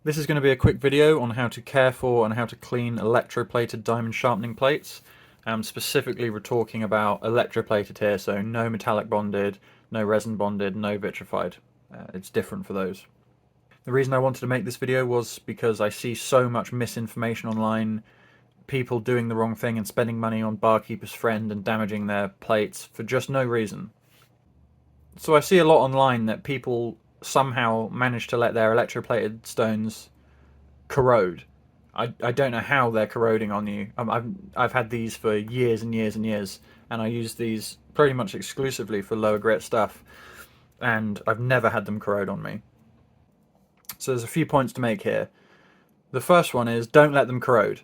This is going to be a quick video on how to care for and how to clean electroplated diamond sharpening plates. Specifically we're talking about electroplated here, so no metallic bonded, no resin bonded, no vitrified. It's different for those. The reason I wanted to make this video was because I see so much misinformation online, people doing the wrong thing and spending money on Barkeeper's Friend and damaging their plates for just no reason. So I see a lot online that people somehow manage to let their electroplated stones corrode. I don't know how they're corroding on you. I've had these for years and years and years, and I use these pretty much exclusively for lower grit stuff, and I've never had them corrode on me. So there's a few points to make here. The first one is don't let them corrode.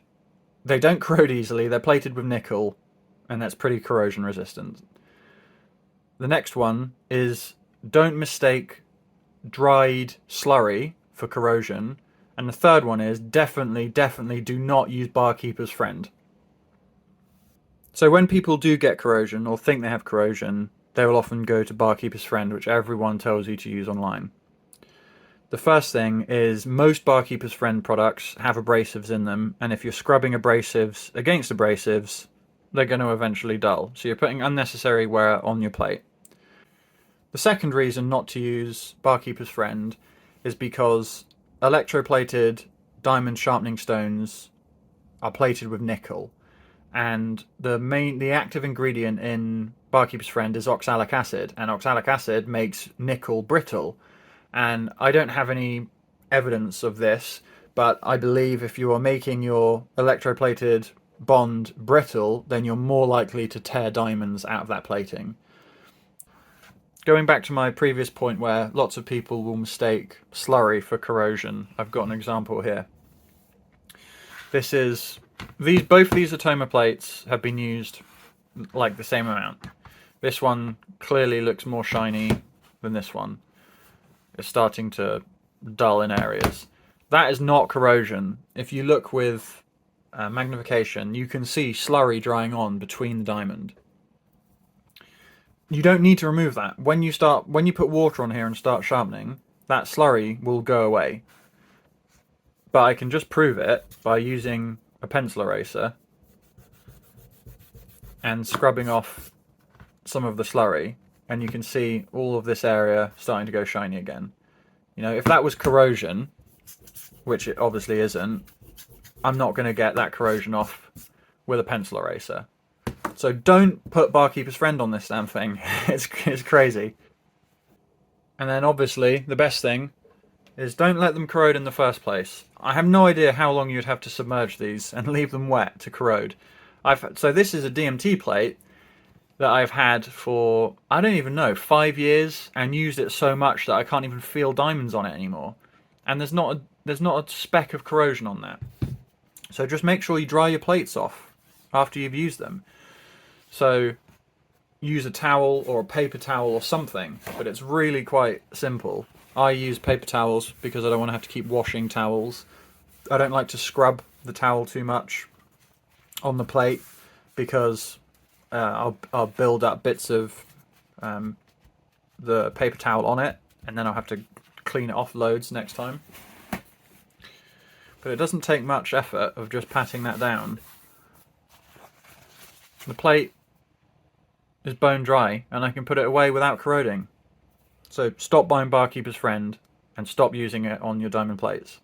They don't corrode easily, they're plated with nickel, and that's pretty corrosion resistant. The next one is don't mistake dried slurry for corrosion. And the third one is definitely do not use Barkeeper's Friend. So when people do get corrosion or think they have corrosion, they will often go to Barkeeper's Friend, which everyone tells you to use online. The first thing is most Barkeeper's Friend products have abrasives in them, and if you're scrubbing abrasives against abrasives, they're going to eventually dull. So you're putting unnecessary wear on your plate. The second reason not to use Barkeeper's Friend is because electroplated diamond sharpening stones are plated with nickel, and the active ingredient in Barkeeper's Friend is oxalic acid, and oxalic acid makes nickel brittle. And I don't have any evidence of this, but I believe if you are making your electroplated bond brittle, then you're more likely to tear diamonds out of that plating. Going back to my previous point where lots of people will mistake slurry for corrosion, I've got an example here. Both these Atoma plates have been used like the same amount. This one clearly looks more shiny than this one. It's starting to dull in areas. That is not corrosion. If you look with magnification, you can see slurry drying on between the diamond. You don't need to remove that. When you put water on here and start sharpening, that slurry will go away. But I can just prove it by using a pencil eraser and scrubbing off some of the slurry, and you can see all of this area starting to go shiny again. You know, if that was corrosion, which it obviously isn't, I'm not going to get that corrosion off with a pencil eraser. So don't put Barkeeper's Friend on this damn thing. It's crazy. And then obviously the best thing is don't let them corrode in the first place. I have no idea how long you'd have to submerge these and leave them wet to corrode. So this is a DMT plate that I've had for, I don't even know, 5 years, and used it so much that I can't even feel diamonds on it anymore. And there's not a speck of corrosion on that. So just make sure you dry your plates off after you've used them. So use a towel or a paper towel or something, but it's really quite simple. I use paper towels because I don't want to have to keep washing towels. I don't like to scrub the towel too much on the plate because I'll build up bits of the paper towel on it, and then I'll have to clean it off loads next time. But it doesn't take much effort of just patting that down. The plate is bone dry, and I can put it away without corroding. So stop buying Barkeeper's Friend and stop using it on your diamond plates.